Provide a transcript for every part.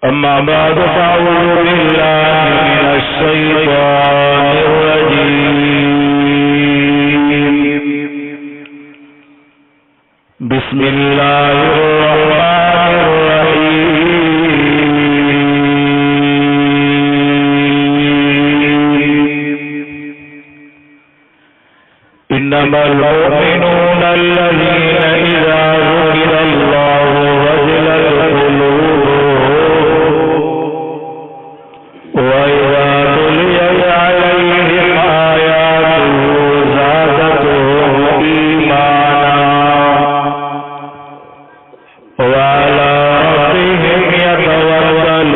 أما بعد فأعوذ بالله من الشيطان الرجيم بسم الله الرحمن الرحيم إنما المؤمنون الذين إذا ذكر الله وجلت قلوبهم وإذا تليت عليهم آياته زادتهم إيمانا وعلى ربهم يتوكلون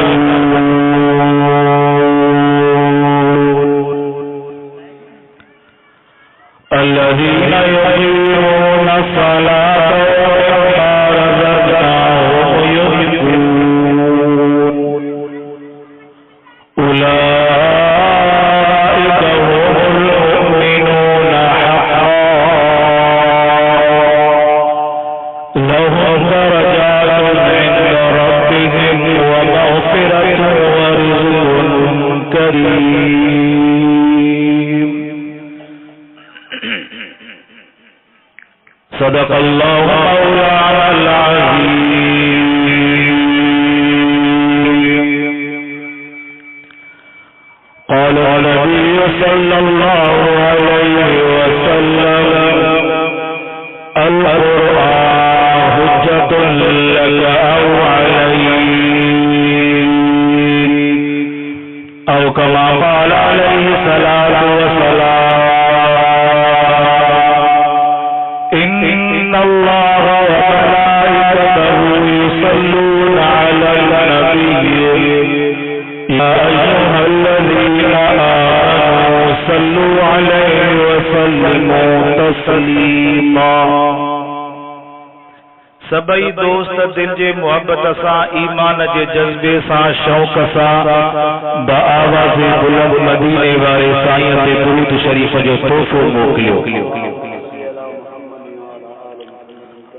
الذين يقيمون الصلاة ومما رزقناهم ينفقون أولئك هم المؤمنون حقا لهم درجات عند ربهم ومغفرة ورزق كريم صدق الله مولانا العظيم قال النبي صلى الله عليه وسلم القرآن حجة لك أو عليك أو كما قال عليه الصلاة والسلام إن الله وملائكته يصلون على النبي يا أيها الذين آمنوا صلوا عليه وسلموا تسليما سبئی دوست دل جے محبت سا ایمان جے جذبے سا شوق سا با آواز بلند مدینے وارے سائیں تے درود شریف جو تحفو موکلیو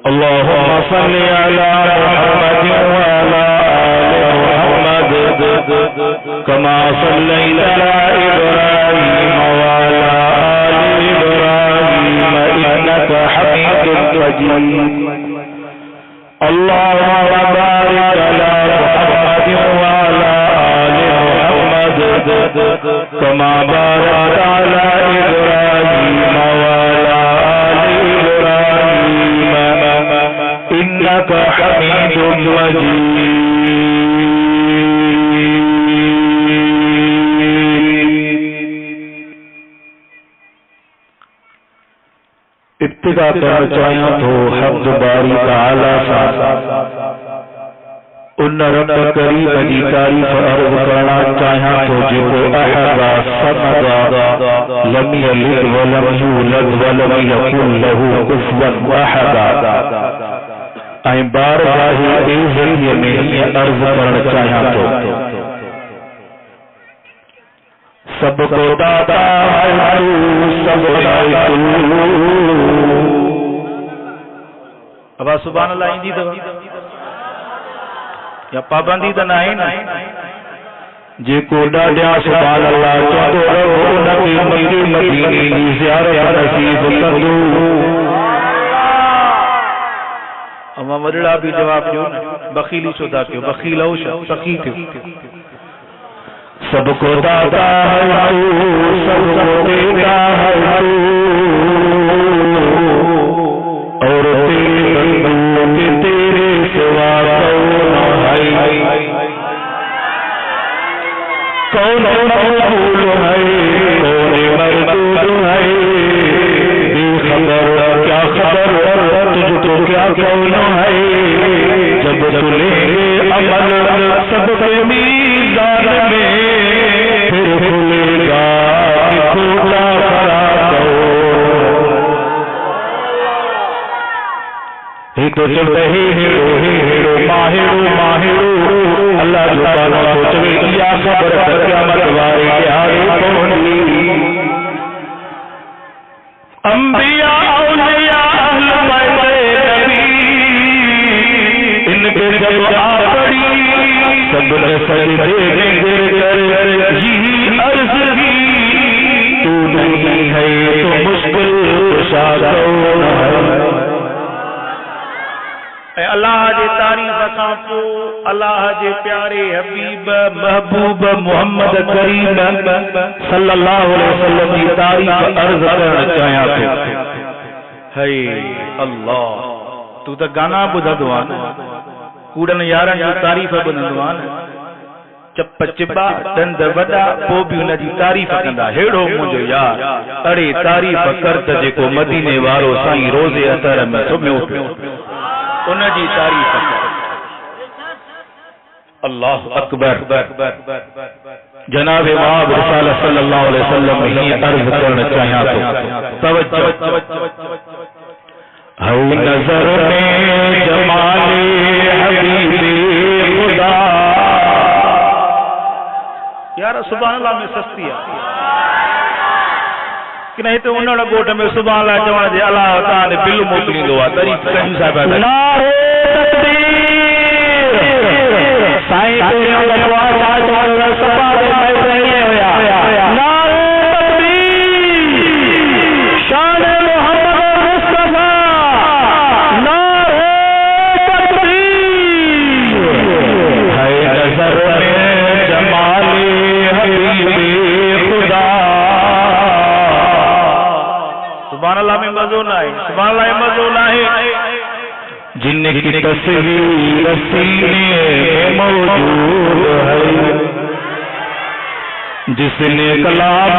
اللهم صل على محمد وعلى آل محمد كما صليت على إبراهيم وعلى آل إبراهيم إنك حميد مجيد اللهم بارك على محمد وعلى آل محمد كما باركت على إبراهيم وعلى آل إبراهيم إنك حميد مجيد ابتدا کرنا چاہیے تو حمد باری تعالی سا ان رب کریم کی تعریف عرض کرنا چاہیے تو جو احد صمد لم یلد ولم یولد ولم یکن له کفوا احد ائیں بارگاہ عزت میں عرض کرنا چاہیے تو سب کو داتا ہے سب اب سبحان اللہ اندی تو یا پابندی تو نہیں نا جے کو ڈاڈیا سبحان اللہ چاہو رہو نبی مکی مدینے کی زیارت نصیب کردو اما مرڑا بھی جواب جو بخیلی شدہ کیوں بخیل ہو سخی کیوں سب کو داتا ہے سب کو دیتا ہے اور تیرے سوا کون مقبول ہے کون مردود ہے بے خبر کیا خبر تجھ تو کیا کون ہے جب تلے عمل سب کے میزان میں پھر کھلے گا کھوٹا کرا دو ایک تو چلتے ہی ہیرو ماہرو اللہ جبانا سوچوے کیا خبر قیامت وارے پیارے کونی انبیاء اولیاء اہل بیت اللہ جے تعریف کھان پو اللہ جے پیارے حبیب محبوب محمد کریم صلی اللہ علیہ وسلم کی تعریف عرض کرنا چاہیاں تو ہے اللہ تو تا گانا بدھدو آن کوڑن یارن جو تعریف بدھدو آن چپ چپا دند وڈا پو بھی ان جی تعریف کندا ہیڑو مجھو یار اڑے تعریف کرت جے کو مدینے وارو سائیں روزے اثر میں سمیو پہ ان جی تعریف اللہ اکبر جناب امام رسالہ صلی اللہ علیہ وسلم ہی عرض کرنا چاہیاں تو توجہ ہو نظر میں جمال حبیب خدا یار سبحان اللہ میں سستی ہے کہ نہیں تو انہوں نے گوٹھ میں سبحان اللہ جوان دے اللہ تعالی بل موکلی دو طریق کہیں صاحب ہے نعرہ تکبیر سائیں تے اللہ تعالی سبحان اللہ رہی ہے نعرہ تکبیر شان محمد مصطفی نعرہ تکبیر ہے نظر میں جمال سبحان اللہ میں مزو نہ ہے سبحان اللہ میں مزو نہ ہے جن کی تصویر سینے میں موجود ہے جس نے کلام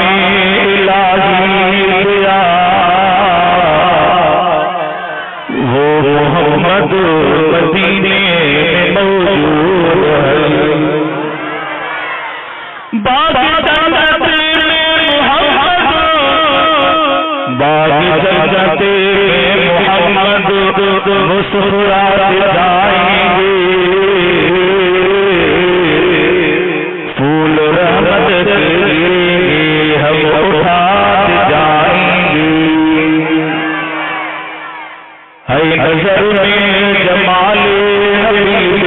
الہی دیا وہ محمد مدینے میں موجود ہے باقی جنتے محمد مسکرا جائیں گے پھول رحمت کے ہم اٹھا جائیں گے ہے نظر میں جمال حبیب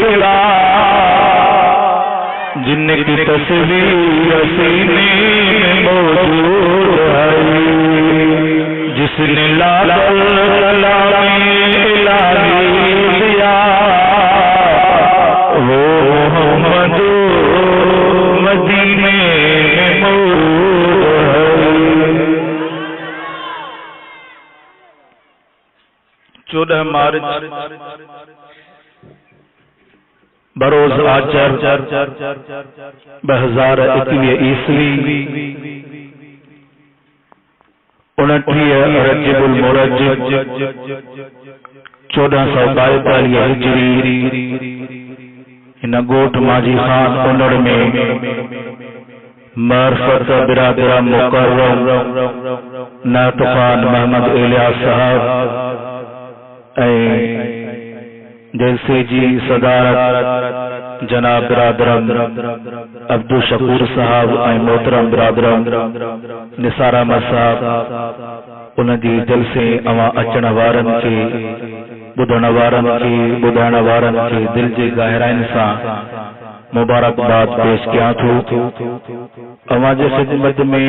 خدا جن کی تصویر سینے میں موجود ہے جس نے لال کلام الہی دیا وہ محمد مدینے میں موجود ہے 14 مارچ بروز آچر 2021 عیسوی 29 رجب المرجب 1442 ہجری ان گوٹ ماجی خان انڑ میں معرفت برادر مکرم ناطقان محمد الیاس صاحب جیسے جی صدارت جناب برادرم عبدو شکور صاحب محترم برادرم نثار احمد صاحب ان دی جلسے اواں اچن وارن کے بدھن وارن کے دل جی گہرائن سان مبارکباد پیش کیا تھو اواں جے خدمت میں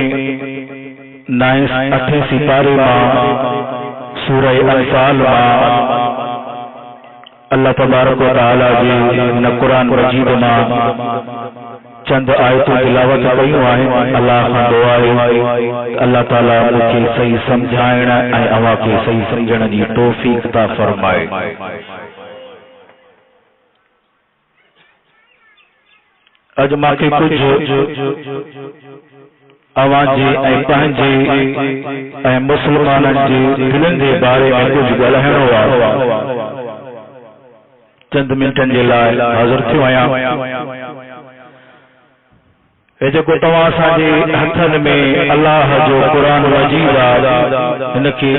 8 سپارے ماں سورہ انفال ماں اللہ تبارک و تعالی جی قرآن مجید ماں چند آیتوں تلاوت کیوں آئیں اللہ خان دعائیں اللہ تعالی مجھے صحیح سمجھائیں اے اواں کے صحیح سمجھن دی توفیق عطا فرمائے اج ماں کے کچھ اواں جی اے پنجے اے مسلمانن جی دلن دے بارے میں کچھ ڳالهائڻو آهي چند منٹن جے لائے حاضر تھیو آیا اے جو تواں ساجے ہتھن میں اللہ جو قرآن مجید ان کے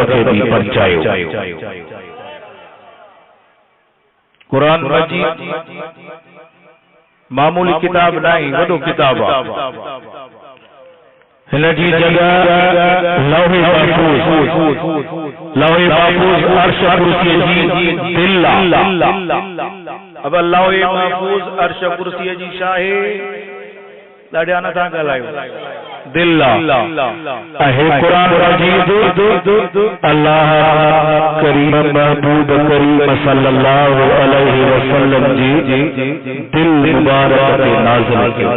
رکھے بھی پرچايو قرآن مجید معمولی کتاب نہیں وڈو کتاب ہن جی جگہ لوح محفوظ عرش کرسی جی دل اب لوح محفوظ عرش کرسی جی شاہ لاڈیا نہ تھا گلائیو دل اہے قرآن مجید اللہ کریم محبوب کریم صلی اللہ علیہ وسلم جی دل مبارک کے نازل کیا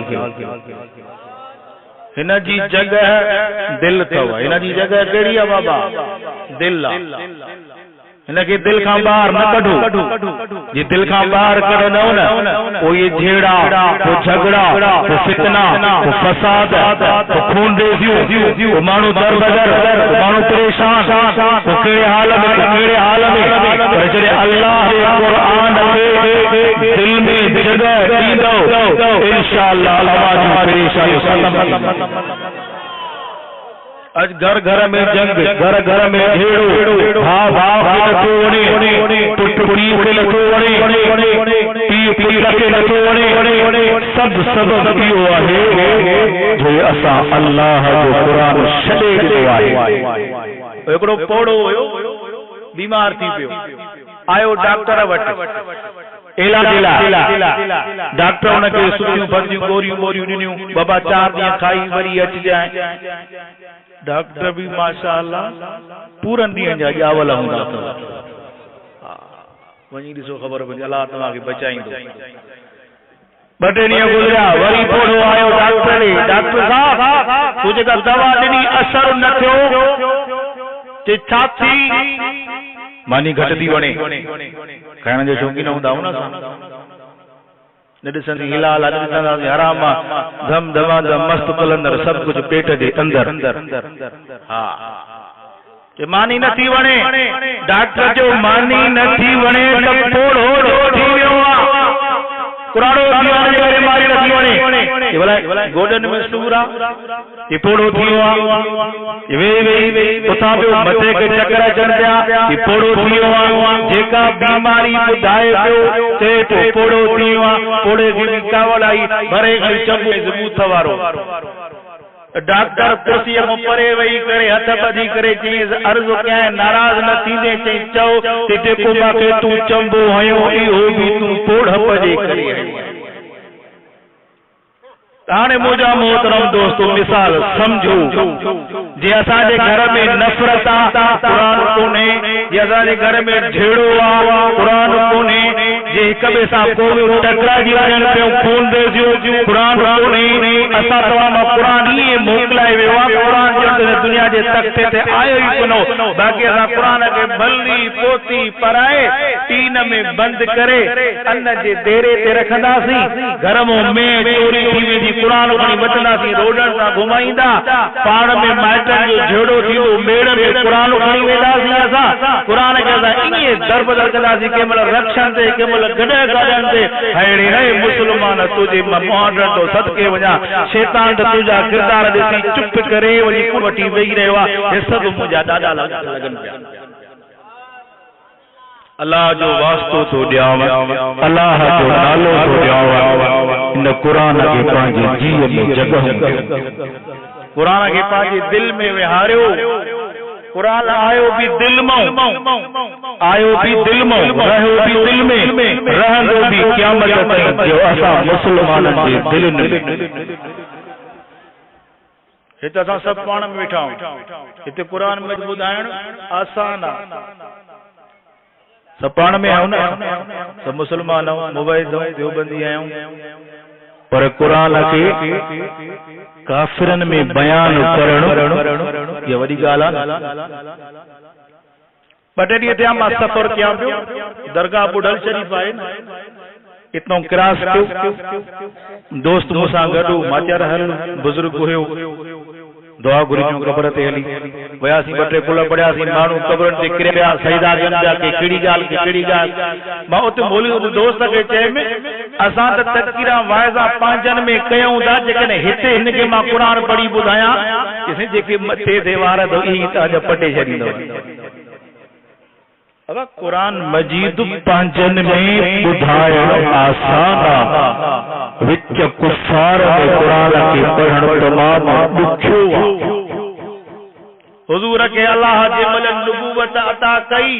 ہن جی جگہ دل تھو ہن جی جگہ کیڑی ہے بابا دل ہن کے دل کا باہر نہ کڈو جی دل کا باہر کڈو نہ وہ یہ جھیڑا وہ جھگڑا وہ فتنہ وہ فساد وہ خون ریزیو وہ مانو در بدر وہ مانو پریشان وہ کیڑے حال میں پر جڑے اللہ قرآن کے دل میں جگہ دیندو انشاءاللہ اللہ پریشانی ختم اج گھر گھر میں جنگ گھر گھر میں جھیڑو ہاں باپ کے لٹوڑے پٹڑی کے لٹوڑے پی کے لٹوڑے سب کیوں ہے جو اسا اللہ جو قرآن چھڈے ڏنو ہے ہکڑو پوڑو بیمار تھی پیو آیو ڈاکٹر وٹ علاج ڈاکٹر ان کے سٹیوں بندیوں گوریوں ڈنیوں بابا 4 ڏينهن کھائی وری اچ جائیں ڈاکٹر بھی ماشاءاللہ پورن ڏينهن جا جاول ہوندا وڃي ڏسو خبر پوندي اللہ تمہاں کي بچائيندو بٹے ڏينهن گزريا وری پوڙو آيو ڈاکٹر صاحب تجھے کا دوا ڏني اثر نہ ٿيو چي ڇا ٿي ماني گھٽ تي وڻي کھائڻ جو شوقين ہوندا نا ندسن ہلال ندسن حرام دم دما دم مست کلندر سب کچھ پیٹ دے اندر ہاں کہ مانی نہ تھی ونے ڈاکٹر جو مانی نہ تھی ونے تب پوڑو تھی ویا قرآنو دیوان جے ماری نہ تھی ونے یہ بلا گوڈن میں سورا یہ پوڑو تھی ویا یہ وی اتھا پہ متے کے چکر چڑھ پیا یہ پوڑو تھی ویا جیکا بیماری بدھائے پیو تے تو پوڑو تھی ویا پوڑے دی کاول آئی بھرے گھر چمبو ثبوت وارو ڈاکٹر کرسی میں پرے وئی کرے ہتھ بدھی کرے چیز عرض کیا ہے ناراض نہ تھیندے چے چو تے جيڪو ماکے تو چمبو هيو اهو بھی تو پوڑ پجے کرے تانے موجا محترم دوستو مثال سمجھو جی اساں دے گھر میں نفرت قرآن کونے جی اساں دے گھر میں جھیڑو قرآن کونے جی کبے صاحب کو ٹکرا جی وجن پہ خون دے جو قرآن کونے اساں تمام قرآن یہ موکلائے ویا قرآن جو دنیا دے تختے تے آئے ہی کنو باقی اساں قرآن کے بلنی پوتی پرائے تین میں بند کرے ان جے دیرے تے رکھندا سی گھرموں میں چوری تھی ویندی قرآن کھنی وچندا سی روڈن سان گھمائیندا پاڑ میں مائٹن جو جھڑو تھیو میڑ میں قرآن کھنی ویندا سی اساں قرآن کے اساں انہی در بدر کندا سی کہ مل رکشن تے کہ مل گڈے گاڈن تے ہیڑے ہے مسلمان تجھے مہاجر تو صدقے وجا شیطان تے تجا کردار دسی چپ کرے ولی کوٹی وئی رہوا یہ سب مجا ڈاڈا لگن پیا اللہ جو واسطو تو ڈیاوا اللہ جو نالو تو ڈیاوا ان قرآن کے پانچ جی میں جگہ قرآن کے پانچ دل میں وہاریو قرآن آئیو بھی دل موں آئیو بھی دل موں رہو بھی دل میں رہندو بھی قیامت تک جو اسا مسلمان کے دل میں ہتے اسا سب پاڻ میں بیٹھا ہتے قرآن میں ٻڌائڻ آسان سب پاڻ میں آؤں نا سب مسلمان ہوں موبائل ہوں دیوبندی آئیں پر قرآن کے کافرن میں بیان کرن یہ وڈی گالا بٹے تے ما سفر کیا پیو درگاہ بڈھل شریف آئے اتنو کراس کیو دوست موسا گڈو ماچر ہل بزرگ ہوئے دعا گریوں قبر تے ہلی ویاسی بٹے کلا پڑیا سی مانو قبر تے کریا سیدا جن جا کے کیڑی گال ما اوتے مولوی دوست کے چے میں اساں تے تذکرہ واعظہ پانچن میں کیوں دا جکنے ہتے ان کے ما قرآن پڑھی بدھایا کسے جے متے دیوار دو ای تاج پٹے چھڈیندو اگر قرآن مجید پانچن میں بدھایا آسان وچ کفار میں قرآن کے پڑھن تمام دکھو حضور کے اللہ جے مل نبوت عطا کئی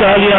40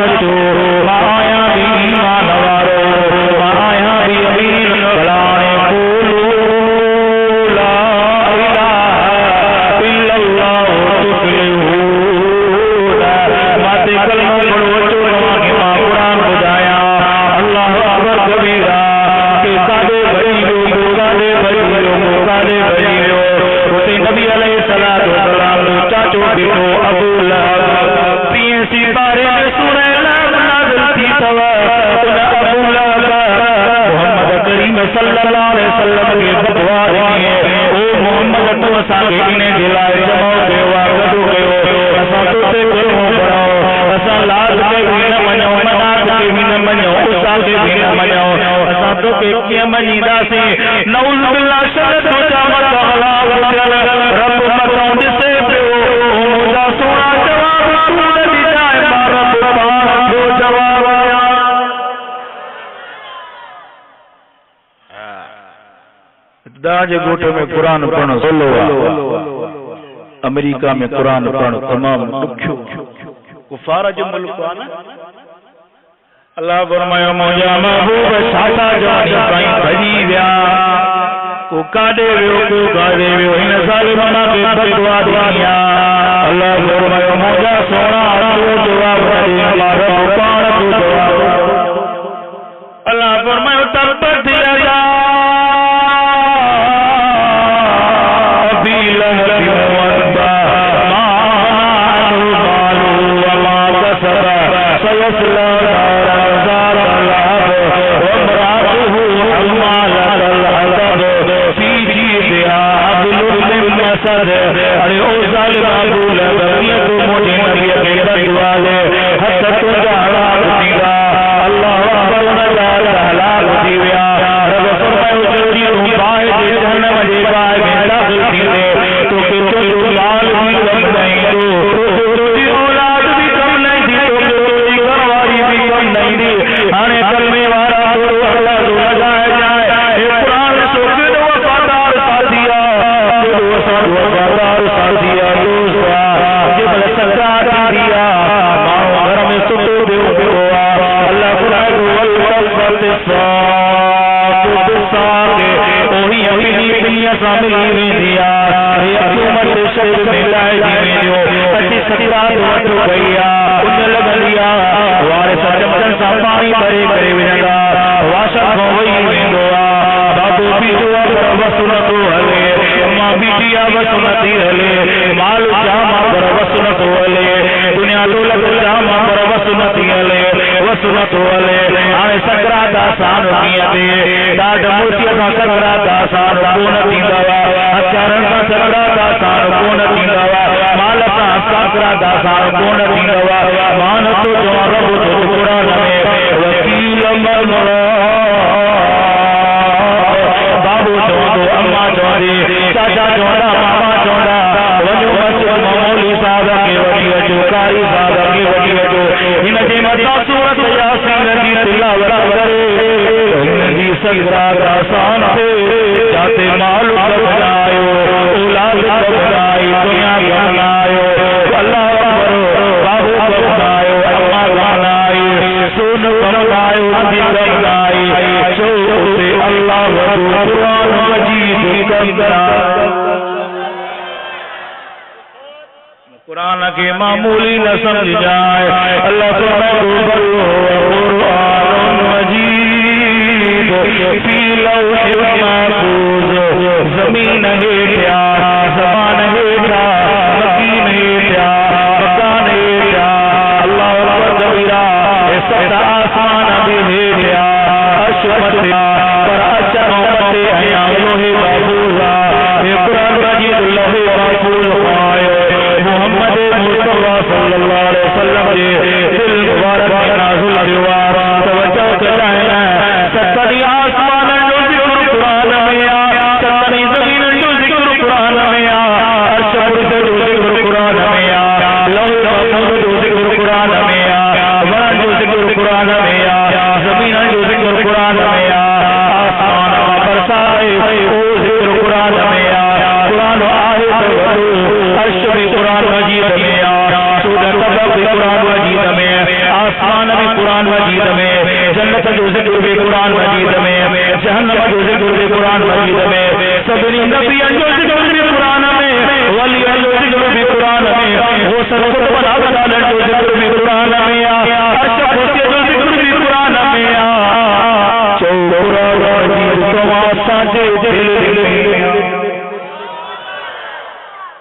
سچو آیا بھی ایمان وارو آیا بھی امین کلانے قولو لا الہ الا اللہ تفلحون ماتے کلمہ پڑھو چوروا کے ماں قرآن بدایا اللہ اکبر کبیرہ کہ کادے بھریو موگادے بھریو موگادے بھریو روتے نبی علیہ السلام چاچو بیٹو ابو لہب پیئے سی بارے میں سورہ لہب نازل تھی توا ابو لہب محمد کریم صلی اللہ علیہ وسلم کے بدوار دیئے او محمد تو اساں کے انہیں دلائے جمعو کے واقعو کے اساں تو سے کروں بڑھاؤ اساں لاز کے بھی نہ منو منات کے بھی نہ منو اسال کے بھی نہ منو اساں تو کے کیا منیدہ سے نعوذ باللہ شرط ہو جامت اغلا رب مطاؤں جسے موجہ سونا جواب سونا دی جائے بارت بار وہ جواب آیا داج گوٹے میں قرآن پڑھنا سلو امریکہ میں قرآن پڑھنا تمام دکھو کفارہ جو ملک آنا اللہ فرمایا موجہ محبوب ساتا جانی کائیں بھجی ویا کو کاڑے ویو کو کاڑے ویو ہن ظالمانہ کے بدوا دیا اللہ فرمایا موجہ سونا تو جواب دے ہمارا پان کو جواب اللہ فرمایا تبت دیا جا ارے او ظالم ابو لہب تو مجھے نبی کے بدوالے حد تو جاڑا دیوا اللہ اکبر لا الہ دیوا رب فرمائے جلدی ہوں پائے جہنم دے پائے میں داخل تھے تو کہ تو مال بھی کم نہیں تو تیری اولاد بھی کم نہیں تھی تو تیری گھرواری بھی کم نہیں تھی ہانے کلمے والا تو اللہ تو لگائے جائے اے قرآن سو کے وفادار ساتھیا وفادار ساتھیا دوسرا جبل سکرات دیا ماں گھر میں ستو دیو ہوا اللہ قرآن والقلبت صاحب صاحب اوہی اپنی دنیا ساملی میں دیا حکومت شہر میں لائے جی میں جو اچھی سکرات وٹو گیا ان لگ لیا وارث چمچن سا پانی بھرے کرے ونگا واشا گوئی میں دعا بابو بھی دعا پر وسنتو ہلے ماں بیٹیا وسنتی ہلے مال جامع پر وسنتو ہلے دنیا دولت جامع پر وسنتی ہلے وسنتو ہلے آئے سکرات آسان کیتے ڈاڈ موچی کا سکرات آسان کون تیندوا اچارن کا سکرات آسان کون تیندوا مال کا سکرات آسان کون تیندوا مان تو جو رب تو قرآن میں وکیل مرمرا بابو چوندو اما چوندی چاچا چوندا ماما چوندا ونو مسجد مولی صاحب کے وڈی وڈو کاری صاحب کے وڈی وڈو ان جے متا سورت یاسین دی تلاوت کرے ان دی سکرات آسان تھے جاتے مال بنایو اولاد بنائی دنیا بنایو اللہ اکبر بابو بنایو اما بنائی سن بنایو دی بنائی چوتے اللہ وڈو قرآن مجید کندرا قرآن کے معمولی نہ سمجھ جائے اللہ فرمائے قرآن مجید فی لوح محفوظ زمین ہیٹیا زبان ہیٹیا مکین ہیٹیا مکان ہیٹیا اللہ اکبر کبیرہ سب آسمان بھی ہیٹیا اشمتیا پر اچھا محمد حیام لوح محفوظا قرآن مجید لوح محفوظ خواہے محمد مصطفیٰ صلی اللہ علیہ وسلم کے دل مبارک نازل دیوار توجہ کرائیں ستری آسمان جو ذکر قرآن میں آیا ستری زمین جو ذکر قرآن میں آیا عرش جو ذکر قرآن میں آیا لوح محفوظ جو ذکر قرآن میں آیا ورن جو ذکر قرآن میں آیا زمین جو ذکر قرآن میں آیا آسمان برسائے وہ ذکر قرآن میں آیا قرآن آئے عرش بھی قرآن مجید میں سورہ تبق قرآن مجید میں آسمان جہنم جو ذکر بھی قرآن مجید میں، سبنی نبیان جو ذکر بھی قرآن میں، ولیان جو ذکر بھی قرآن میں، وہ سب بڑا بڑا جو ذکر بھی قرآن میں، عرش کرسی جو ذکر بھی قرآن میں، چورا راجی سوا ساجے دل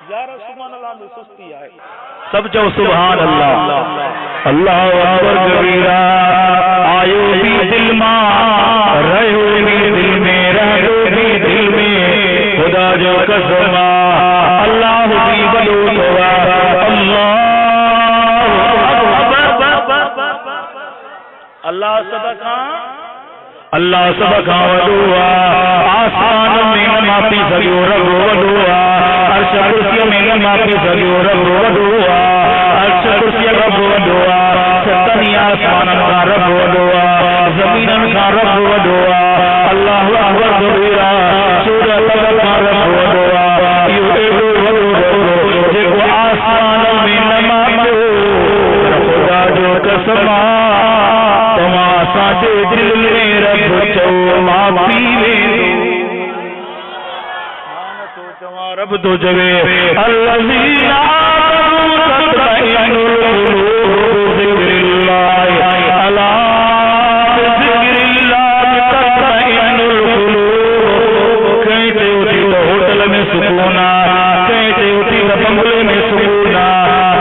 یار سبحان اللہ میں سستی آئے سب جو سبحان اللہ اللہ اکبر کبیرہ آئے بھی دل ماں رہو بھی دل میں رہو بھی دل میں خدا جو قسم اللہ بھی بلو دعا اللہ سبقا ودعا آسمان میں نماپی سگیو رب ودعا عرش کرسی میں نماپی سگیو رب ودعا عرش کرسی رب ودعا ستنی آسمان کا رب ودعا زمین کا رب ودعا اللہ اکبر کبیرہ سورہ کا رب ودعا دیکھو آسمان میں نماپی خدا جو قسم ساجے دل میں رب چو معافی لے رب تو جگے الذین آمنوا تطمئن القلوب بذکر اللہ الا بذکر اللہ تطمئن القلوب کہتے ہوتی تو ہوٹل میں سکونا کہتے ہوتی تو بنگلے میں سکونا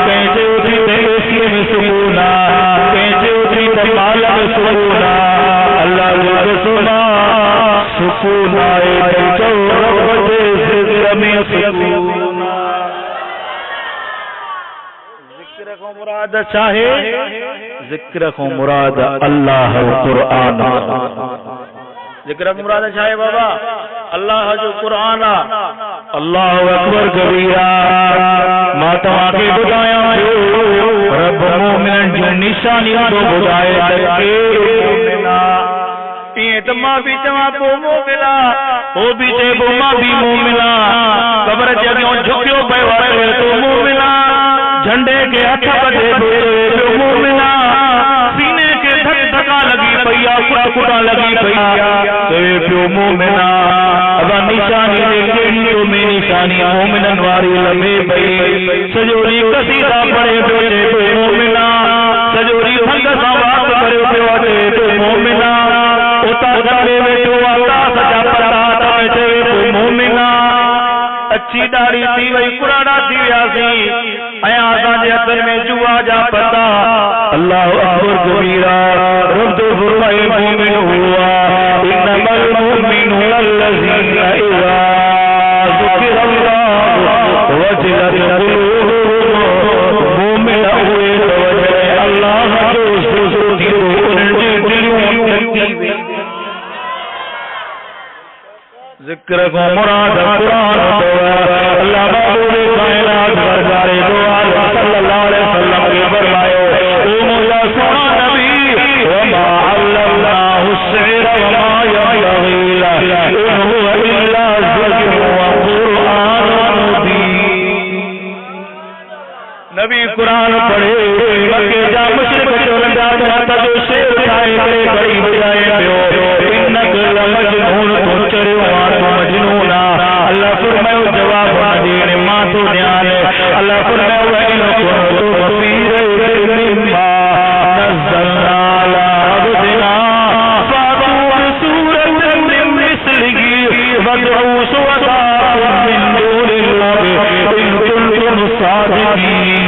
کہتے ہوتی تو اے سی میں سکونا کہتے ہوتی تو مال میں سکونا اللہ جو سنا سکونا اے جو رب دے ذکر میں سکونا ذکر کو مراد چاہے ذکر کو مراد اللہ قرآن ذکر کو مراد چاہے بابا اللہ جو قرآن اللہ اکبر کبیرہ ماتا کے بدایا رب مومن جو نشانی تو بدائے لگے تما بھی چما پو مومنا وہ بھی چے بو ما بھی مومنا قبر جگہوں جھکیو پے وارے تو مومنا جھنڈے کے ہتھ بجے تو مومنا سینے کے دھک دھکا لگی پیا کٹ کٹا لگی پیا تو مومنا اب نشانی دیکھی تو میں نشانی مومنن واری لمے پئی سجوری قصیدہ پڑھے بیٹے تو مومنا سجوری بھنگ سا بات کرے تو مومنا اوتا جڑے بیٹو آتا سجا پتا بیٹھے تو مومنا اچھی داڑھی تھی وہی پرانا تھی ویاسی ایا آسان جے اثر میں جوا جا پتا اللہ اکبر کبیرہ رب فرمائے مومن ہوا انما المؤمنون الذین اذا ذکر اللہ وجلت قلوبهم مومن ہوئے توجہ اللہ دوست کی ذکر کو مراد قرآن اللہ معبود کائنات سرکار دو عالم صلی اللہ علیہ وسلم کے فرمائے او مولا سونا نبی وما علمناه الشعر وما ينبغي له ان هو الا ذکر وقرآن مبین نبی قرآن پڑھے مکے جا مشرق چون جا تو شعر کھائے کرے بڑی بجائے پیو انک لمجنون تو چڑھو مجنونا اللہ فرمائے جواب دین ماں تو دھیان اللہ فرمائے وَإِنْ كُنْتُ بَصِيرًا مِّمَّا نَزَّلْنَا عَلَىٰ عَبْدِنَا فَأْتُوا بِسُورَةٍ مِّن مِّثْلِهِ وَادْعُوا شُهَدَاءَكُم مِّن دُونِ اللَّهِ إِن كُنتُمْ صَادِقِينَ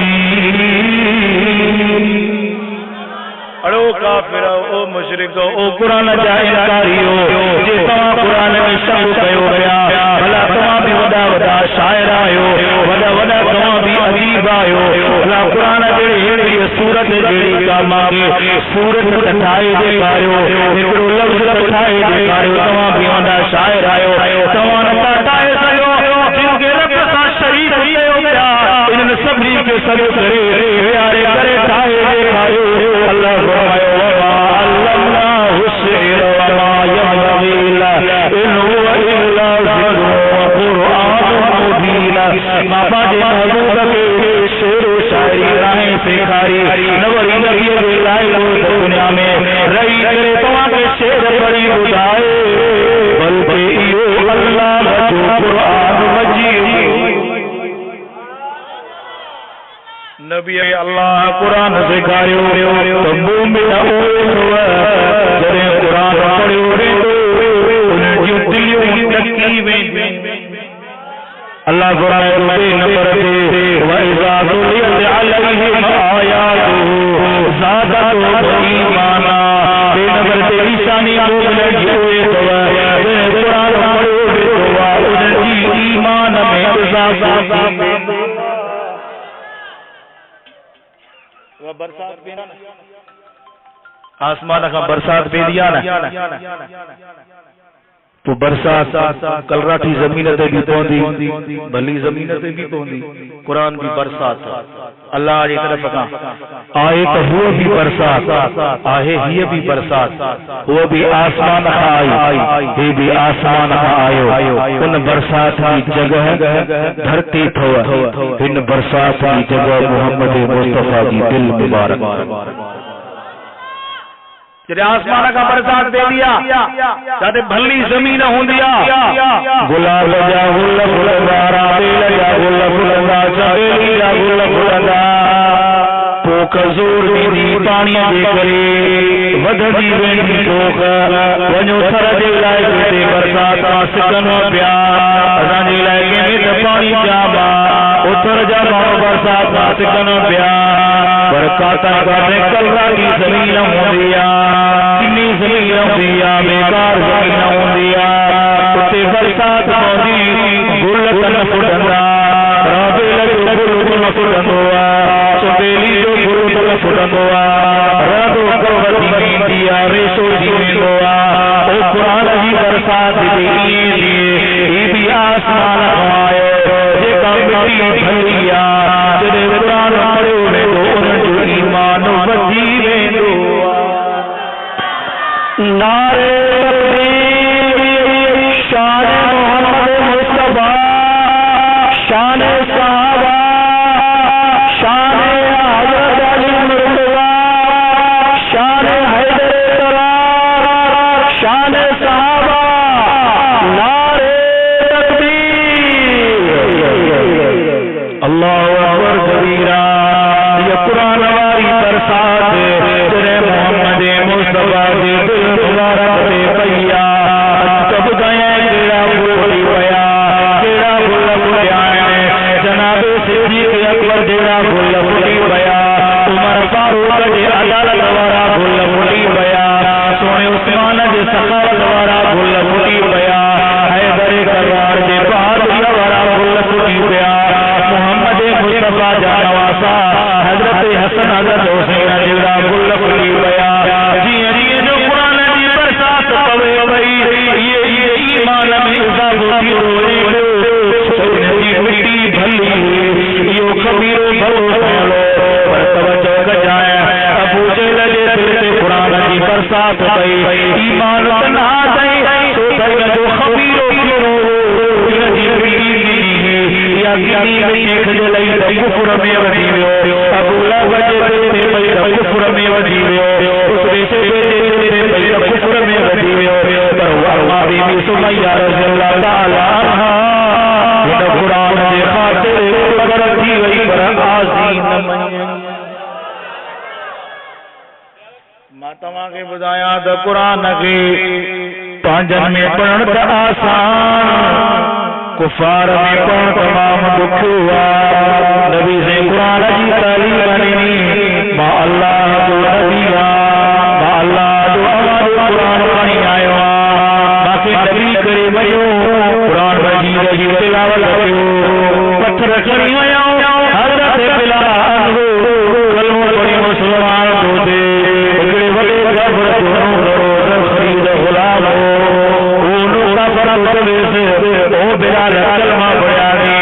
اڑو کافر او مشرک او قرآن جا انکاری ہو جے تمام قرآن میں شک کیو گیا بھلا تمام بھی وڈا وڈا شاعر آیو وڈا وڈا تمام بھی عجیب آیو بھلا قرآن جڑی ہیڑی سورت جڑی کا مانگے سورت اٹھائے دے پایو ہکڑو لفظ اٹھائے دے پایو تمام بھی وڈا شاعر آیو تمام اٹھائے سیو جن کے رب کا شریک کیو گیا ان سبھی کے سب کرے پیارے کرے ٹھائے دے پایو اللہ فرمائے وما علمناه الشعر وما ينبغي له ان هو الا ذکر وقرآن مبین ما باج محبوب کے شعر و شاعری راہیں سکھاری نوری نبی کے لائے دنیا میں رہی کرے تمام کے شعر پڑھی بدائے نبی اللہ قرآن سکھایو تو مومن ہوئے جڑے قرآن پڑھیو رے انہاں جو دلیوں ٹکی ویں اللہ قرآن دے نمبر دے وَإِذَا تُلِيَتْ عَلَيْهِمْ آيَاتُهُ زَادَتْهُمْ ایمانا دے نمبر دے نشانی مومن ہوئے تو قرآن پڑھیو رے تو انہاں جی ایمان میں اضافہ برسات پینا آسمان کا برسات پہ دیا نا تو برسات کل راٹھی زمین تے بھی پوندی بھلی زمین تے بھی پوندی قرآن بھی برسات اللہ جی طرف کا آئے تو وہ بھی برسات آئے ہی بھی برسات وہ بھی آسمان آئی یہ بھی آسمان آئے ان برسات کی جگہ دھرتی تھو ان برسات کی جگہ محمد مصطفیٰ کی دل مبارک جڑے آسمان کا برسات دے دیا جاتے بھلی زمین ہوں دیا گلاب جا گل گلدا رابیل جا گل گلدا چاویلی جا گل گلدا پوک زور دی پانی دے کرے ودھدی وینی پوک ونجو تھر دے لائے دے برسات آسکن و پیا ازان دے لائے کے میں پانی جابا اتر جابا برسات آسکن و پیا برکاتا کرنے کلہ کی زمین ہوں دیا کنی زمین ہوں دیا بیکار زمین ہوں دیا اتے برسات ہوں دی گلتن فٹندا رابے لگے گلتن فٹندا چبیلی جو گلتن فٹندا رادو گلتن دیا ریسو دیا او قرآن جی برسات دی ای بھی آسمان آئے جے کا مٹی بھلیا جے قرآن پڑھو میں ایمان ودی ویندو نعرے تکبیر شان محمد مصطفیٰ شان صحابہ شان حضرت علی مرتضیٰ شان حیدر قرار شان صحابہ نعرے تکبیر اللہ اکبر کبیرہ قرآن والی برسات تیرے محمد مصطفیٰ کے دل مبارک دے پیا کب گئے کیڑا بھولی پیا کیڑا بھول پیا جناب صدیق اکبر جیڑا بھول پیا عمر فاروق دے عدالت وارا بھول پیا سونے عثمان دے سخاوت وارا بھول پیا حیدر کرار دے بہادری وارا بھول پیا محمد مصطفیٰ جانواسا حضرت حسن حضرت حسین جیڑا گل پھلی پیا جی جو قرآن دی برسات پوے وئی یہ ایمان میں اضافہ ہوئے سونے دی مٹی بھلی یو خبیر بھلو پھیلو پر توجہ کجائے ابو جہل دے دل تے قرآن دی برسات پئی ایمان تنہا دئی سو جو خبیر بھلو دی مٹی یا کینی دیکھ جلئی کفر میں ودی ویو ابو لہب دے تے پئی کفر میں ودی ویو اس دے تے پئی کفر میں ودی ویو پر ورما بی بی سمیہ رضی اللہ تعالی عنہا یہ قرآن دے خاطر قبر تھی وئی پر عظیم ما تماں کے بدایا تے قرآن کے پانجن میں پڑھن تے آسان کفار میں پڑھ تمام دکھ ہوا نبی سے قرآن جی تعلیم بنی ما اللہ دو نبیہ ما اللہ دو عمر قرآن بنی آئے باقی نبی کرے میو قرآن بجی رجی تلاوت کرو پتھر کری آیا حضرت بلال عنہ کلمہ پڑھی مسلمان کو دے اگڑے بڑے غبر دونوں رو خرید غلام اونوں کا فرق دے سے او بلال کلمہ پڑھا دے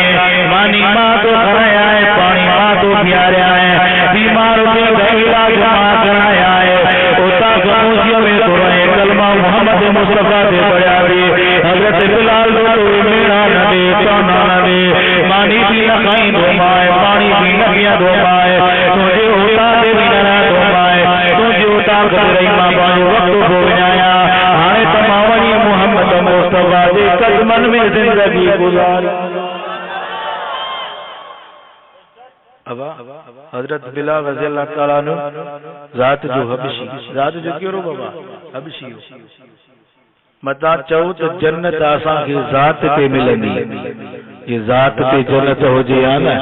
مانی ماں تو کھڑایا ہے پانی ماں تو پیاریا ہے بیمار کے علاج ماں کرایا ہے اوتا گموزیوں میں تو رہے کلمہ محمد مصطفیٰ دے پڑھا دے حضرت بلال تو میرا نبی تانا نبی مانی بھی نخائیں دو مائے پانی بھی نبیاں دو مائے تجھے ہوتا دے بھی نہ دو مائے تجھے ہوتا کر رہی ماں بانی وقت ہو جایا آئے تمامی محمد مصطفیٰ دے قدمن میں زندگی گزار حضرت بلال رضی اللہ تعالیٰ عنہ ذات جو حبشی ذات جو کیوں بابا حبشی متا چاہو تو جنت آسان کی ذات پہ ملنی یہ ذات پہ جنت ہو جی آنا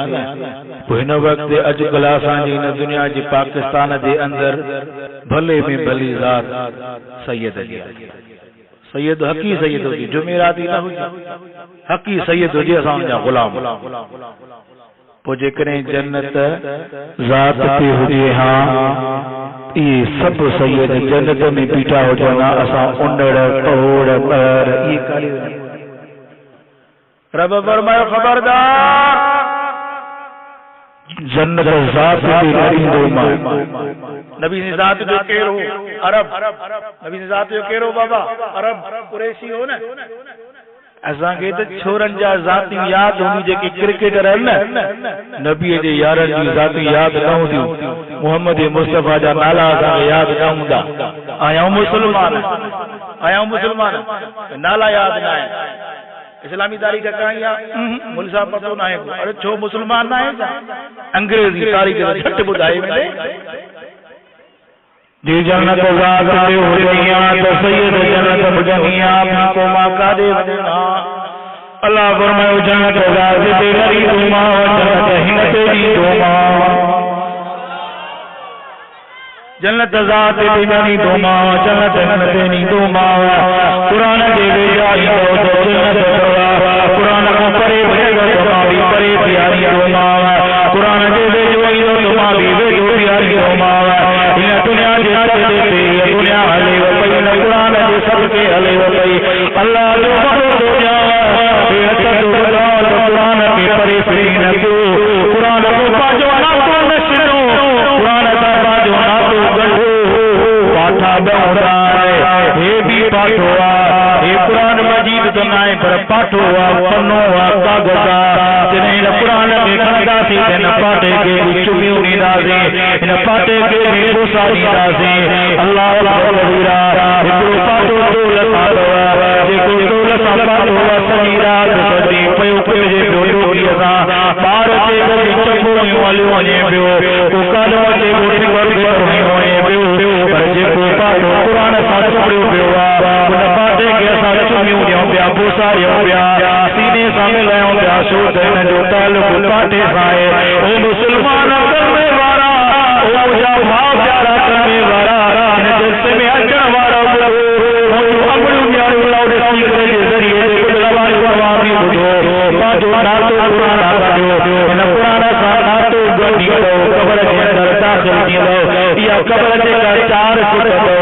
ہن وقت اج کلا آسان جی دنیا جی پاکستان دے اندر بھلے میں بھلی ذات سید علی سید حقی سید ہو جی جمعراتی نہ ہو جی حقی سید ہو جی آسان جا غلام پوجے کریں جنت ذات پہ ہو جی ہاں یہ سب سید جنت میں بیٹھا ہو جانا اساں انڑ کوڑ پر یہ کالی رب فرمائے خبردار جنت ذات پہ کریندو ماں نبی نے ذات جو کہرو عرب نبی نے ذات جو کہرو بابا عرب قریشی ہو نا ایسا کہ چھوڑن جا ذاتی یاد ہونی جے کہ کرکٹر ہے نا نبی جے یارن جی ذاتی یاد نہ ہوندی محمد مصطفیٰ جا نالا اساں یاد نہ ہوندا آیا مسلمان نالا یاد نہ ہے اسلامی تاریخ کا کہیں یا مول صاحب پتہ نہ ہے ارے چھو مسلمان نہ ہے انگریزی تاریخ کا چھٹ بدھائے میں جی جنت ذات پہ ہو جنیا تو سید جنت بجنیا آپ کو ماں کا دے وجنا اللہ فرمائے جنت ذات پہ لری دوما جنت ہنت دی دوما جنت ذات پہ لری دوما جنت ہنت دی دوما قرآن دے وے جائی تو جنت قرآن کو پرے بھے دوما بھی پرے پیاری دوما قرآن دے وے جوئی دوما بھی وے جو پیاری دوما دنیا دنیا علی و پئی قرآن جو سب کے علی و پئی اللہ جو بہت ہو جائے قرآن کی پریفرین کو قرآن کو باجو نہ تو نشنو قرآن کا باجو نہ تو گڑھو پاٹھا بہتا ہے یہ بھی پاٹھوا یہ قرآن مجید دنائے پر پاٹھوا پنوا کاغذا جنہیں قرآن کے کھندا سی دن پاٹے کے چمیوں نہیں دازے ان پاٹے کے نیبو ساری دازے اللہ ویرا ایکو پاٹو دولت آدوا ایکو دولت آدوا سنیرا دسدی پیو پیجے بیو کیسا بار سے گلی چپو والیوں نے بیو کو کالو سے گوٹی ورگ ہوئے بیو پر جیکو پاٹو قرآن ساتھ پڑیو بیو ان پاٹے کے ساتھ چمیوں نے بیا بوسا یوں بیا سینے سامنے لائوں بیا شو دین جو تعلق پاٹے سائے او مسلمان کرنے والا او جا بھاؤ پیارا کرنے والا جلسے میں اچھا وارا امرو نیارو لاؤڈ اسپیکر کے ذریعے لواری واری بدھو باجو ناتو قرآن آگاڑو ان قرآن ساتھو گڑی دو قبر کے اندر داخل دی دو یا قبر کے کا 4 فٹ دو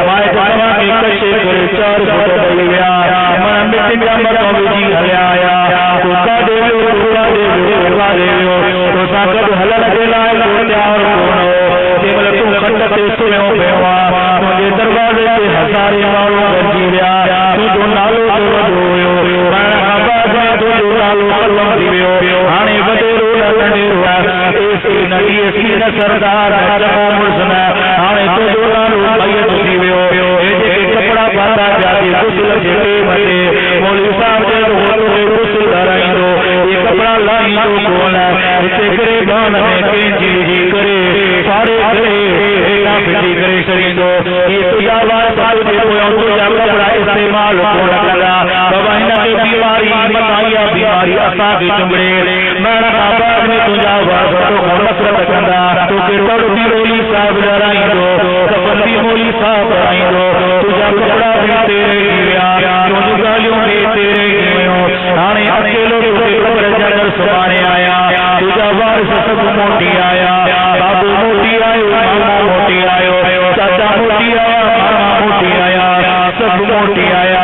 مائے جانا کے کشے کرے 4 فٹ دئی گیا میں مٹی کا مطلب جی ہلیا آیا تو کا دیو تو ساکت حلل کے لائے کو تیار کونو جبل تو خطتے سنو بیوا مجھے دروازے کے ہزارے مارو گنجیریا تو جو نالو دویو رانا آباد میں تو جو نالو قلم دیویو آنے بدیرو لگنیرو ایسی نبی سین سردار جمع مرسنا آنے تو جو نالو بیت دیویو ایجے کے کپڑا باندھا جاتی غسل جیتے مدے مولی صاحب جے تو غسل درائی دو یہ کپڑا لائی دو کولا اتنے کرے گان میں کینچی جی کرے سارے کرے فٹی کرے شریندو یہ تو جاوار ساتھ دے کوئی تو جا کپڑا استعمال کونا لگا بابا ہنا کے بیماری مطائیہ بیماری اسا کے چمڑے میرا آباد میں تو جاوار ساتھ کو نصرت کندہ تو کہ رب بھی مولی صاحب لرائی دو کفن بھی مولی صاحب لرائی دو تو جا کپڑا بھی تیرے گیا جو گالیوں بھی تیرے گیا آنے اکیلو تو قبر جنر سبانے آیا تو جاوار سب موٹی آیا بابو موٹی آئے ماما موٹی آئے چاچا موٹی آیا ماما موٹی آیا سب موٹی آیا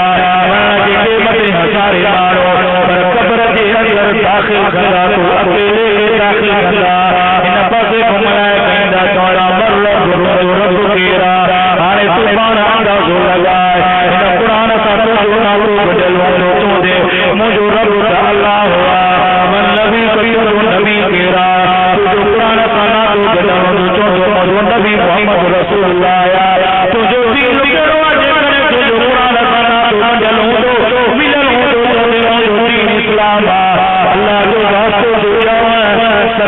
جی کے مطے ہزارے مارو پر قبر کے اندر داخل کھلا تو اکیلے داخل کھلا ان پاسے گھمائے کہندہ چوڑا مرلہ رب کیرا آنے تو بانا اندازو لگائے ان قرآن ساتھ جو نالو بجلو تو دے مجھو رب تا اللہ ہوا من نبی کریم نبی کیرا تو جو قرآن ساتھ جو بجلو تو مجھو نبی محمد رسول اللہ تو جو دین کرو آجے کرے تو جو قرآن ساتھ جو بجلو تو ملن ہو تو دین اسلام اللہ جو واسطو جو جاؤں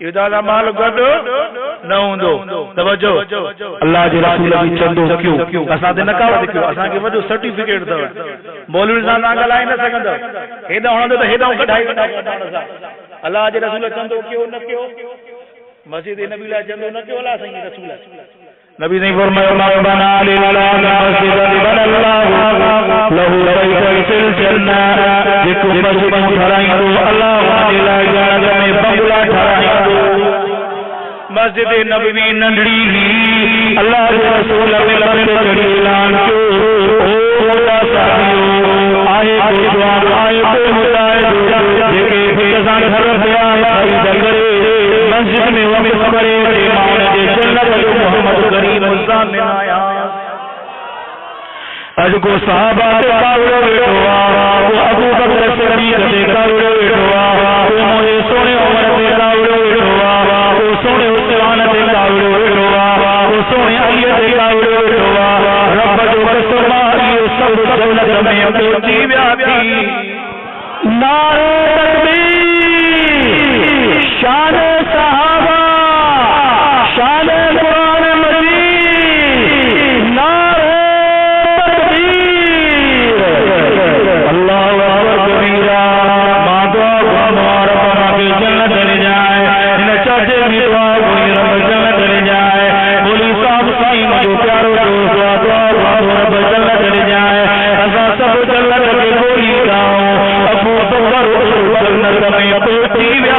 ادارہ مال گڈ نہ ہوندو توجہ اللہ جے رسول دی چندو کیوں اساں تے نکاوت کیوں اساں کے وڈو سرٹیفکیٹ دو مولوی صاحب نہ گلائے نہ سکندو ہیدا ہوندو تے ہیدا کڈھائی اللہ جے رسول چندو کیوں نہ کیوں مسجد نبی لا چندو نہ کیوں لا سائیں رسول نبی نے فرمایا ما بنا لله مسجد بن الله له بيت في الجنہ جس مسجد ٹھہرائیں تو اللہ نے لا جنت میں بنگلہ ٹھہرائیں مسجد نبوی ننڈڑی اللہ کے رسول نے لمبے چڑھی اعلان کیو او مولا صاحبو آئے دعا آئے مجاہد جے کسان گھر پہ آئے جنگرے مسجد میں وقف کرے ایمان دے جنت محمد کریم سامنے آیا اج کو صحابہ دے کاوڑ ویٹوا ابو بکر صدیق دے کاوڑ ویٹوا مجھے سونے عمر دے کاوڑ ویٹوا سونے عثمان دے کاوڑ ویٹوا سونے علی دے کاوڑ ویٹوا رب جو فرما یہ سب دولت میں پہنچی ویا تھی نعرہ تکبیر شان صحابہ شان قرآن مجید نعرہ تکبیر اللہ اکبر کبیرہ ماں دعا کو ہمارا بنا کے جنت لے جائے ان چاچے بھی دعا کوئی رب جنت لے جائے بولی صاحب سائی مجھو پیارو دوست دعا کو رب جنت لے جائے ایسا سب جنت کے بولی گاؤں ابو بکر جنت میں پہنچی ویا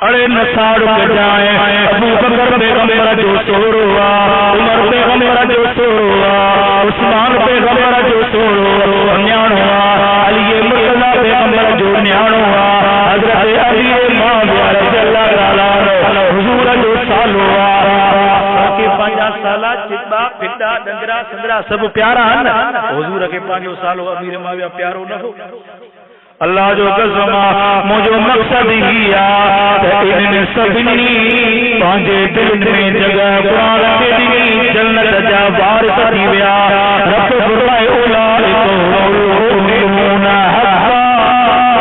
اڑے نساڑ کے جائیں ابو بکر پیغمبر جو سوروا عمر پیغمبر جو سوروا عثمان پیغمبر جو سوروا نیانوا علی مرتضی پیغمبر جو نیانوا حضرت علی معاویہ رضی اللہ تعالی عنہ حضور جو سالوا کے پنجا سالا چبا پھڈا ڈنگرا سندرا سب پیارا ہیں حضور کے پانچو سالو امیر معاویہ پیارو نہ ہو اللہ جو قسم مجھو مقصد ہی ان سبنی پانجے دل میں جگہ قرآن کے دنی جنت جا وارث تھی ویا رب فرمائے اولئک المؤمنون حقا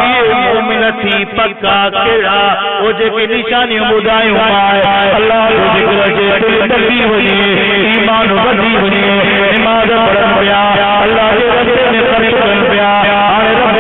یہ مومن تھی پکا کیڑا او جے کی نشانی بدایوں مائے اللہ جو ذکر جے دل دلی وجے ایمان بدی وجے نماز پڑھن پیا اللہ کے رستے میں خرچ کرن پیا ہاں رب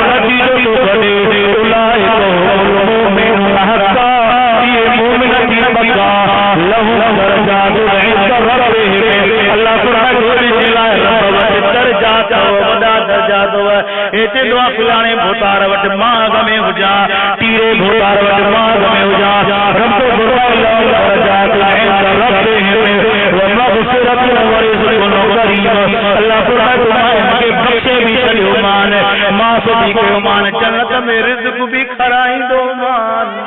ایتے دعا فلانے بھوتار وٹ ماغ میں ہو جا تیرے بھوتار وٹ ماغ میں ہو جا رب کو برا اللہ درجات عند ربهم ومغفرت ورزق کریم اللہ فرمائے کہ بخشے بھی چلو مان معاف بھی کرو مان جنت میں رزق بھی کھرائیں دو مان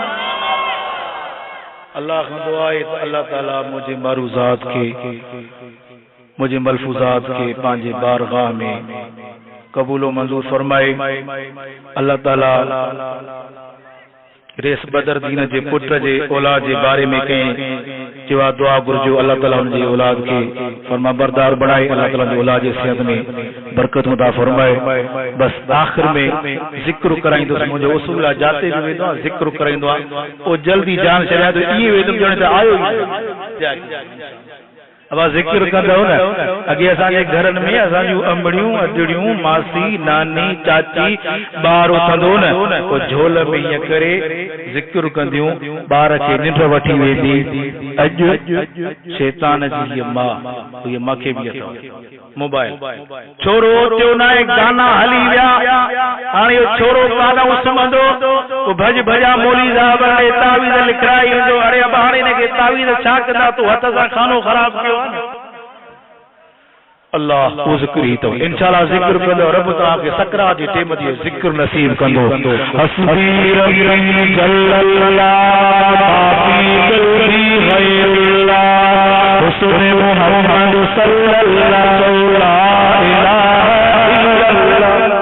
اللہ کو دعائے اللہ تعالی مجھے معروضات کے مجھے ملفوظات کے پانچے بارگاہ میں قبول و منظور فرمائے اللہ تعالی ریس بدر دین جے پتر جے اولاد جے بارے میں کہیں جوا دعا گرجو اللہ تعالی ان جے اولاد کے فرما بردار بنائے اللہ تعالی جے اولاد جے صحت میں برکت عطا فرمائے بس آخر میں ذکر کرائیں تو مجھے اصول جاتے بھی ویندو ذکر کرائیں دو او جلدی جان چلیا تو یہ ویندو جنے تے آیو اب ذکر کردا ہو نا اگے اساں دے گھرن میں اساں جو امڑیوں اڈڑیوں ماسی نانی چاچی بار اٹھندو نا او جھول میں یہ کرے ذکر کندیوں بار کے ننڈ وٹھی ویندی اج شیطان جی یہ ماں کے بھی اتا موبائل چھوڑو تے نہ ایک گانا ہلی ویا ہاں یہ چھوڑو گانا سمندو او بھج بھجا مولی صاحب نے تعویذ لکھائی جو ارے بہانے نے کہ تعویذ چھا کردا تو ہتھ سا کھانو خراب کیو اللہ وہ ذکر ہی تو انشاءاللہ ذکر کندو رب تعالی کے سکرات دی ٹیم دی ذکر نصیب کندو حسبی ربی جل اللہ باقی قلبی غیر اللہ حسن محمد صلی اللہ لا الہ الا اللہ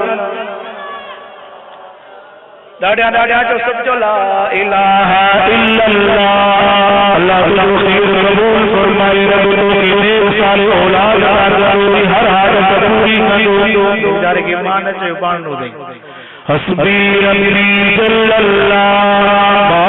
ڈاڈیا جو سب جو لا الہ الا اللہ اللہ تو خیر قبول فرمائے رب تو نیک صالح اولاد کی ہر حاجت پوری کرو بیچارے کی مان چے بانو دے حسبی ربی جل اللہ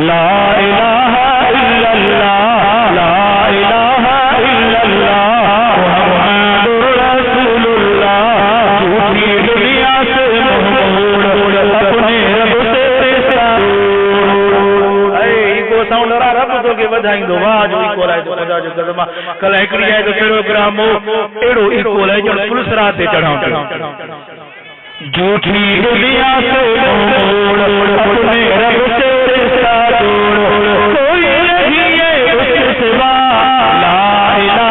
لا الہ الا اللہ لا الہ الا اللہ محمد رسول اللہ جھوٹی دنیا سے موڑ اپنے رب سے رشتہ اے کو ساؤنڈ رب تو کے بدھائیں دو واہ جو کو لائے تو خدا جو قدمہ کل ہکڑی ہے تو کیڑو گرامو ایڑو کو لائے جو پولیس رات تے چڑھاؤں جھوٹی دنیا سے موڑ اپنے رب سے رشتہ جوڑ کوئی نہیں ہے اس کے سوا لا الہ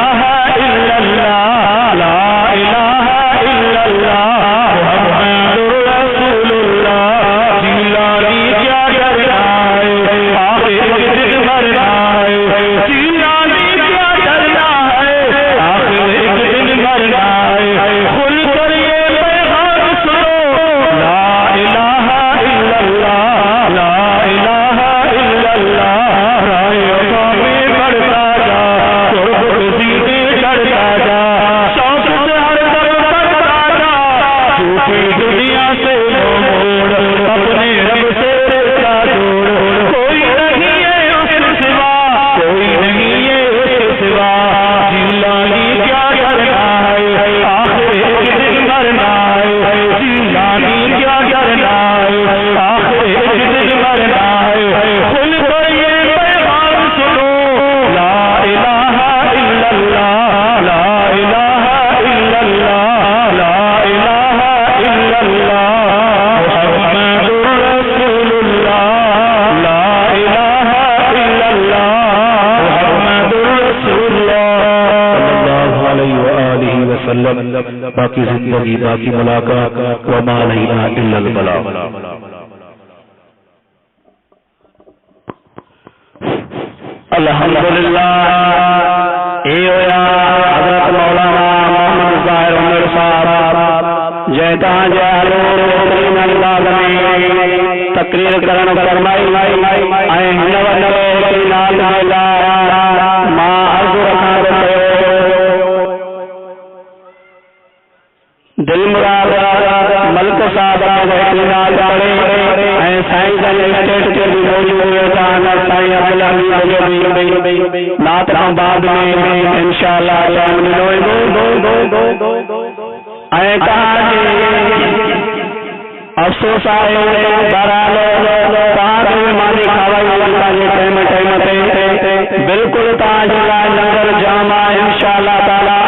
الا اللہ لا الہ الا اللہ محمد رسول اللہ جیلانی کیا کرنا ہے آخر ایک دن مرنا ہے جیلانی کیا کرنا ہے آخر ایک دن مرنا ہے کھل کر یہ پیغام سنو لا الہ الا اللہ لا الہ الا اللہ رائے وفا میں بڑھتا جا قرب سیدھے چڑھتا جا شوق سے ہر طرف بڑھتا جا جھوٹی دنیا سے موڑ اپنے رب سے رشتہ جوڑ کوئی نہیں ہے اس کے سوا کوئی نہیں ہے اس کے سوا جیلانی کیا کرنا ہے آخر ایک دن مرنا ہے جیلانی کیا کرنا ہے آخر ایک دن مرنا ہے کھل کر یہ پیغام سنو لا الہ الا اللہ لا الہ الا اللہ لا الہ الا اللہ محمد رسول اللہ لا الہ الا اللہ محمد رسول اللہ صلی اللہ علیہ وآلہ وسلم باقی زندگی باقی ملاقات وما علینا الا البلاغ الحمدللہ اے ہویا حضرت مولانا محمد ظاہر عمر صاحب جیتا جالو ترین انداز میں تقریر کرن فرمائی اے نو نال ملا ما عرض رکھن کیو دل مراد ملک صاحب کے نال پڑے اے سائیں جن اسٹیٹ کے بھی موجود ہوتا ہے سائیں عبد الحمید نات بعد میں انشاءاللہ ٹائم ملوئے اے کہا افسوس آئے برالو بعد میں مانی کھوائی اللہ جے ٹائم تے بالکل تاج لنگر جامع انشاءاللہ تعالی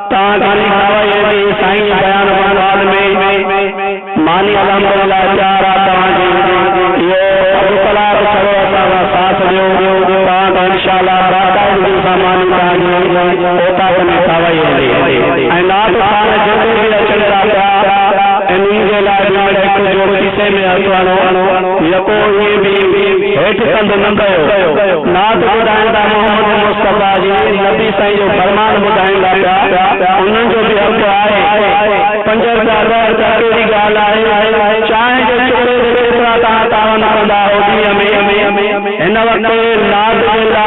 تاج کھوائی دی سائیں بیان بعد میں مانی الحمدللہ چارا تاج یہ ابو کلاب کرو ساتھ دیو انشاءاللہ راکائے دی سامان تاج ہوتا بنے کھوائی دی اے نات خان جنگی بھی اچھل رہا انہی کے لائے ایک جو کسے میں اتوانو یکو یہ بھی ہیٹ کند نندیو نات بدائیں دا محمد مصطفیٰ جی نبی سائیں جو فرمان بدائیں دا انہوں جو بھی حق آئے پنجر دا رہر دا کیری گال آئے چاہیں جو چکے دے کترا تاہاں تاہاں نکندا ہو دی ہمیں ان وقت نات اللہ